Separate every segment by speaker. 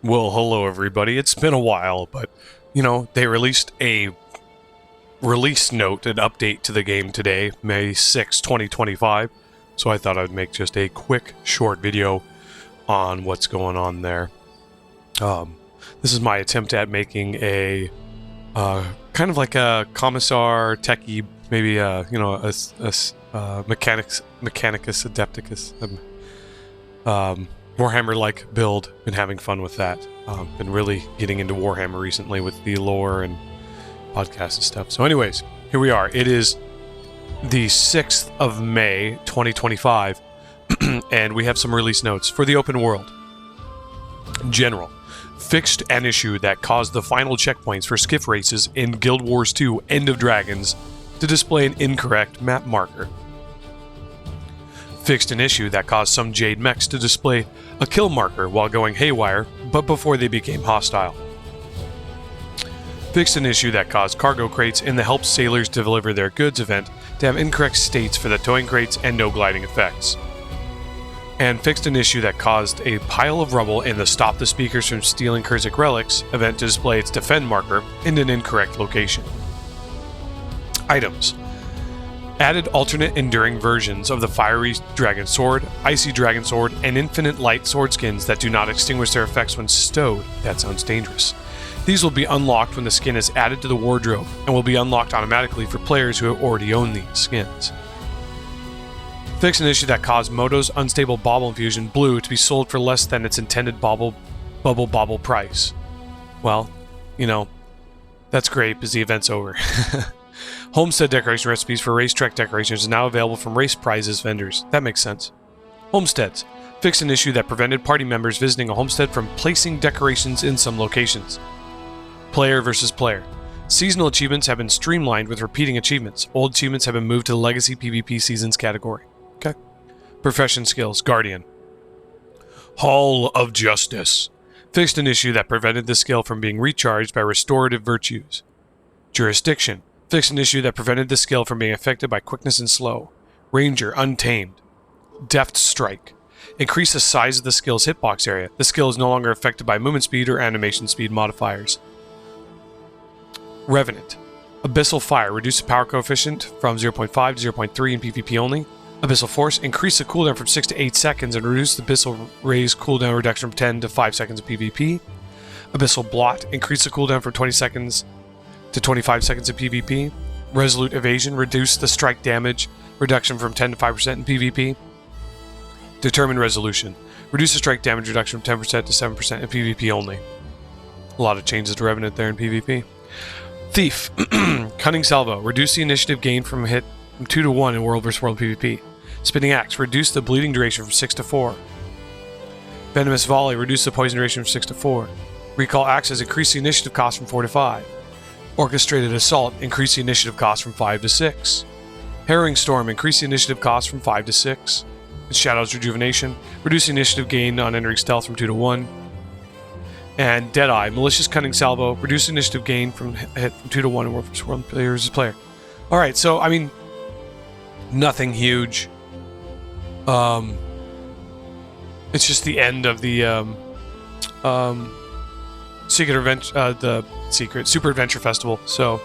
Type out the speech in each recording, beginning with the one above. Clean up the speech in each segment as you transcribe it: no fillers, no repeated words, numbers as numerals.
Speaker 1: Well, hello everybody. It's been a while, but they released a release note, an update to the game today, May 6, 2025. So I thought I'd make just a quick, short video on what's going on there. This is my attempt at making a kind of like a Commissar techie, maybe a Mechanicus Adepticus. Warhammer-like build. Been having fun with that. Been really getting into Warhammer recently with the lore and podcasts and stuff. So anyways, here we are. It is the 6th of May, 2025, and we have some release notes for the open world. General. Fixed an issue that caused the final checkpoints for skiff races in Guild Wars 2 End of Dragons to display an incorrect map marker. Fixed an issue that caused some Jade mechs to display a kill marker while going haywire, but before they became hostile. Fixed an issue that caused cargo crates in the Help Sailors Deliver Their Goods event to have incorrect states for the towing crates and no gliding effects. And fixed an issue that caused a pile of rubble in the Stop the Speakers from Stealing Kurzik Relics event to display its defend marker in an incorrect location. Items. Added alternate enduring versions of the Fiery Dragon Sword, Icy Dragon Sword, and Infinite Light Sword skins that do not extinguish their effects when stowed. That sounds dangerous. These will be unlocked when the skin is added to the wardrobe, and will be unlocked automatically for players who already own these skins. Fix an issue that caused Moto's Unstable Bauble Infusion Blue to be sold for less than its intended bubble price. Well, that's great because the event's over. Homestead decoration recipes for racetrack decorations are now available from Race Prizes vendors. That makes sense. Homesteads. Fix an issue that prevented party members visiting a homestead from placing decorations in some locations. Player versus player. Seasonal achievements have been streamlined with repeating achievements. Old achievements have been moved to the Legacy PvP Seasons category. Okay. Profession skills. Guardian. Hall of Justice. Fixed an issue that prevented the skill from being recharged by restorative virtues. Jurisdiction. Fixed an issue that prevented the skill from being affected by quickness and slow. Ranger, Untamed. Deft Strike. Increase the size of the skill's hitbox area. The skill is no longer affected by movement speed or animation speed modifiers. Revenant. Abyssal Fire. Reduce the power coefficient from 0.5 to 0.3 in PvP only. Abyssal Force. Increase the cooldown from 6 to 8 seconds and reduce the Abyssal Ray's cooldown reduction from 10 to 5 seconds in PvP. Abyssal Blot. Increase the cooldown from 20 seconds to 25 seconds in PvP. Resolute Evasion. Reduce the strike damage reduction from 10 to 5% in PvP. Determined Resolution. Reduce the strike damage reduction from 10% to 7% in PvP only. A lot of changes to Revenant there in PvP. Thief. Cunning Salvo. Reduce the initiative gain from hit from 2 to 1 in World vs. World PvP. Spinning Axe. Reduce the bleeding duration from 6 to 4. Venomous Volley. Reduce the poison duration from 6 to 4. Recall Axes. Increase the initiative cost from 4 to 5. Orchestrated Assault. Increase the initiative cost from 5 to 6. Harrowing Storm. Increase the initiative cost from 5 to 6. Shadow's Rejuvenation. Reduce the initiative gain on entering stealth from 2 to 1. And Deadeye. Malicious Cunning Salvo. Reduce the initiative gain from hit from 2 to 1 in World vs. World player versus player. Alright, so, nothing huge. It's just the end of the, Super Adventure Festival, so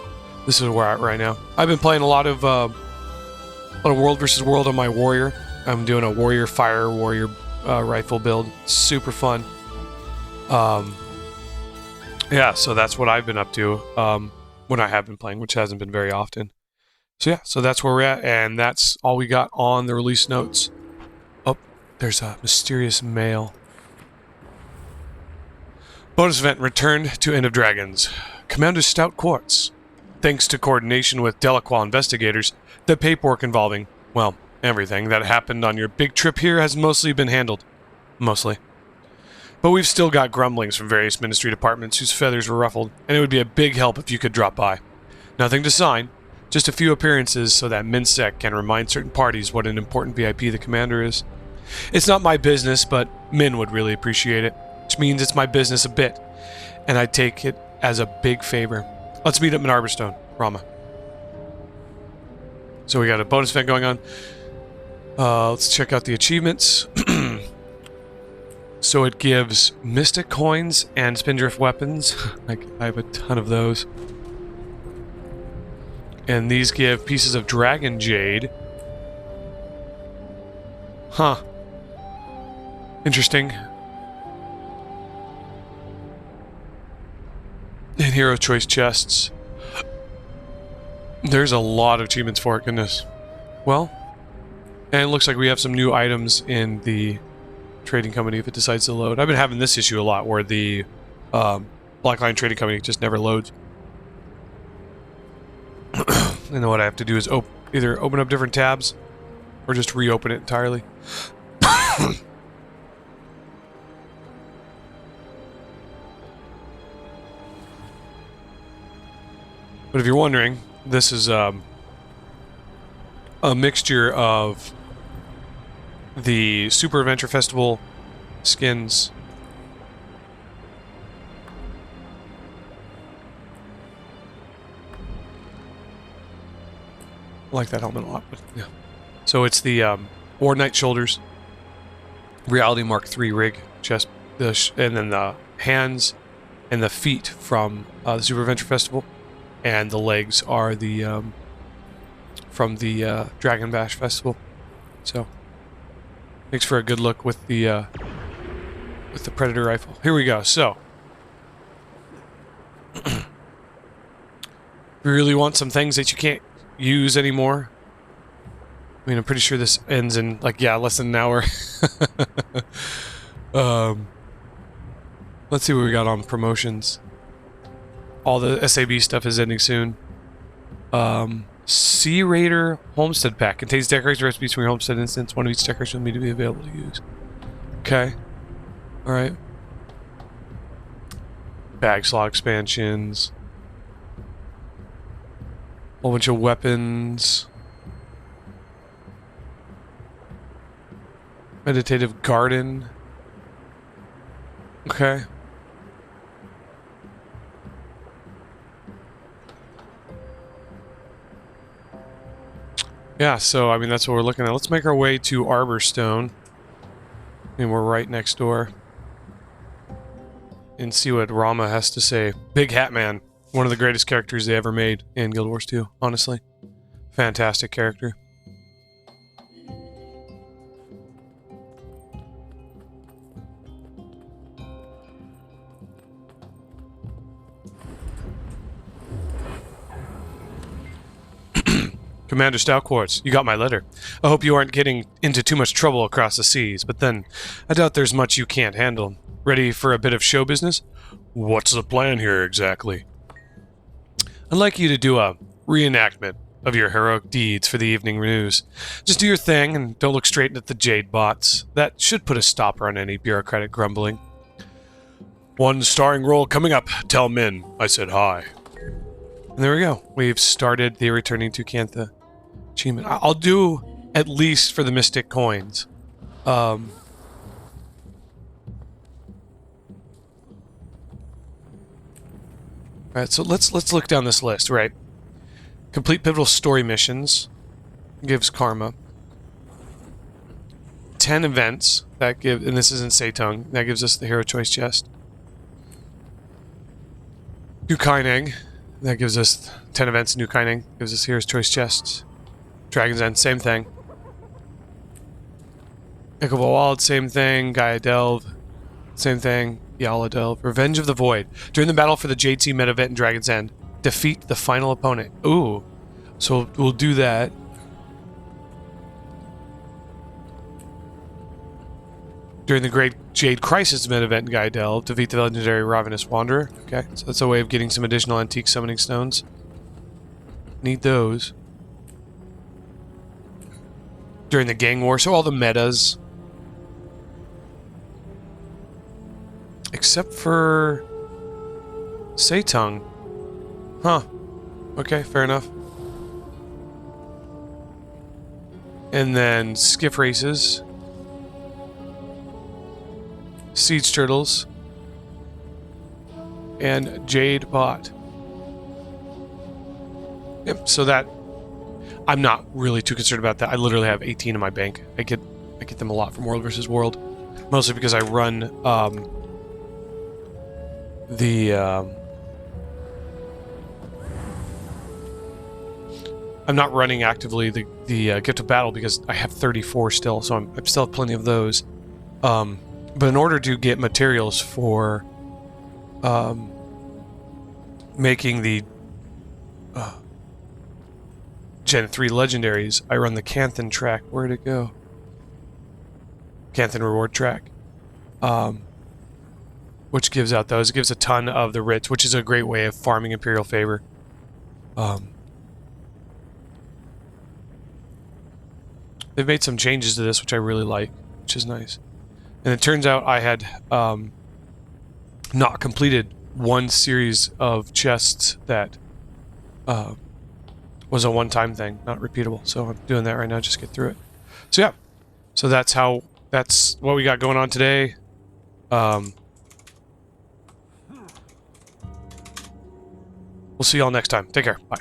Speaker 1: this is where we're at right now. I've been playing a lot of World vs. World on my Warrior. I'm doing a Warrior Fire Warrior rifle build. Super fun. Yeah, so that's what I've been up to when I have been playing, which hasn't been very often. So yeah, so that's where we're at, and that's all we got on the release notes. Oh, there's a mysterious mail. Bonus event returned to End of Dragons. Commander Stout Quartz. Thanks to coordination with Delacroix investigators, the paperwork involving, well, everything that happened on your big trip here has mostly been handled. Mostly. But we've still got grumblings from various ministry departments whose feathers were ruffled, and it would be a big help if you could drop by. Nothing to sign, just a few appearances so that MinSec can remind certain parties what an important VIP the commander is. It's not my business, but Min would really appreciate it. Which means it's my business a bit, and I take it as a big favor. Let's meet up in Arborstone, Rama. So we got a bonus event going on. Let's check out the achievements. So it gives Mystic Coins and Spindrift Weapons. I have a ton of those. And these give pieces of Dragon Jade. Huh. Interesting. And Hero Choice Chests. There's a lot of achievements for it, goodness. Well, and it looks like we have some new items in the trading company if it decides to load. I've been having this issue a lot where the Blackline Trading Company just never loads. And then what I have to do is either open up different tabs or just reopen it entirely. But if you're wondering, this is a mixture of the Super Adventure Festival skins. I like that helmet a lot, but yeah. So it's the War Knight shoulders, Reality Mark III rig, chest, and then the hands and the feet from the Super Adventure Festival, and the legs are the from the Dragon Bash Festival. So makes for a good look with the Predator rifle. Here we go. So if you really want some things that you can't use anymore, I mean, I'm pretty sure this ends in less than an hour. Let's see what we got on promotions. All the SAB stuff is ending soon. Sea Raider Homestead Pack contains decoration recipes from your homestead instance. One of each decoration will need to be available to use. Okay. Alright. Bag slot expansions. Whole bunch of weapons. Meditative Garden. Okay. Yeah, so, I mean, that's what we're looking at. Let's make our way to Arborstone. And we're right next door. And see what Rama has to say. Big Hat Man. One of the greatest characters they ever made in Guild Wars 2, honestly. Fantastic character. Commander Stoutquartz, you got my letter. I hope you aren't getting into too much trouble across the seas, but then I doubt there's much you can't handle. Ready for a bit of show business? What's the plan here exactly? I'd like you to do a reenactment of your heroic deeds for the evening news. Just do your thing and don't look straight at the Jade bots. That should put a stopper on any bureaucratic grumbling. One starring role coming up. Tell Min I said hi. And there we go. We've started the Returning to Cantha achievement. I'll do at least for the Mystic Coins. Alright, so let's look down this list, right? Complete pivotal story missions gives karma. 10 events that give, and this is in Seitung, that gives us the Hero Choice chest. New Kaineng, that gives us 10 events. New Kaineng gives us Hero's Choice chests. Dragon's End, same thing. Echo Wild, same thing. Gaia Delve, same thing. Yala Delve. Revenge of the Void. During the battle for the Jade Sea meta event in Dragon's End, defeat the final opponent. Ooh. So we'll do that. During the Great Jade Crisis meta event in Gaia Delve, defeat the legendary Ravenous Wanderer. Okay, so that's a way of getting some additional antique summoning stones. Need those. During the Gang War, so all the metas. Except for Seitung. Huh. Okay, fair enough. And then skiff races. Siege turtles. And Jade bot. Yep, so that I'm not really too concerned about that. I literally have 18 in my bank. I get them a lot from World vs. World. Mostly because I run I'm not running actively the Gift of Battle because I have 34 still, so I'm still have plenty of those. But in order to get materials for making the Gen 3 legendaries, I run the Canthan track. Where'd it go? Canthan reward track. Which gives out those. It gives a ton of the writs, which is a great way of farming Imperial favor. They've made some changes to this, which I really like, which is nice. And it turns out I had not completed one series of chests that was a one-time thing, not repeatable. So I'm doing that right now, just get through it. So yeah, so that's what we got going on today. We'll see y'all next time. Take care. Bye.